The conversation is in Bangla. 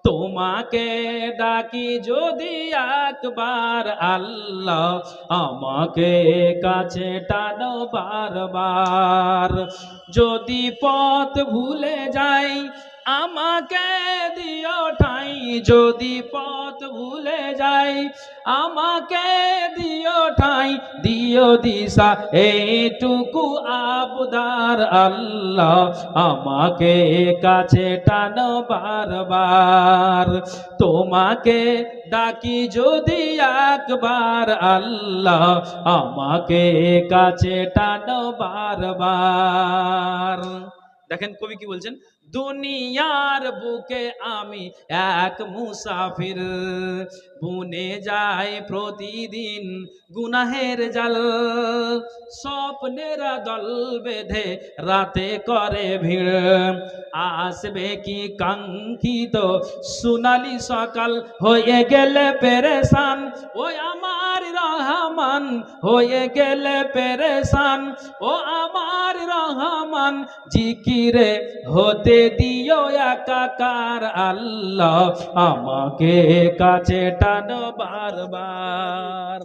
তোমাকে ডাকি যদি একবার আল্লাহ, আমাকে কাছে টানো বারবার। যদি পথ ভুলে যাই আমাকে দিও ঠাই, যদি পথ ভুলে যাই আমাকে দিও ঠাই, দিও দিশা এইটুকু আবদার আল্লাহ, আমাকে কাছে টানো বারবার। তোমাকে ডাকি যদি একবার আল্লাহ, আমাকে কাছে টানো বারবার। দেখেন কবি কি বলছেন, দুনিয়ার বুকে আমি এক মুসাফির, বুনে যাই প্রতিদিন গুনাহের জাল। স্বপ্নেরা দল বেঁধে রাতে করে ভিড়, আসবে কি কাঙ্ক্ষিত সোনালি সকাল, হয়ে গেলে পেরেশান ওই আমার রহমান, হয়ে গেলে পেরেশান ও আমার রহমান। জিকিরে হতে দিও একাকার আল্লাহ, আমাকে কাছে টানো বারবার।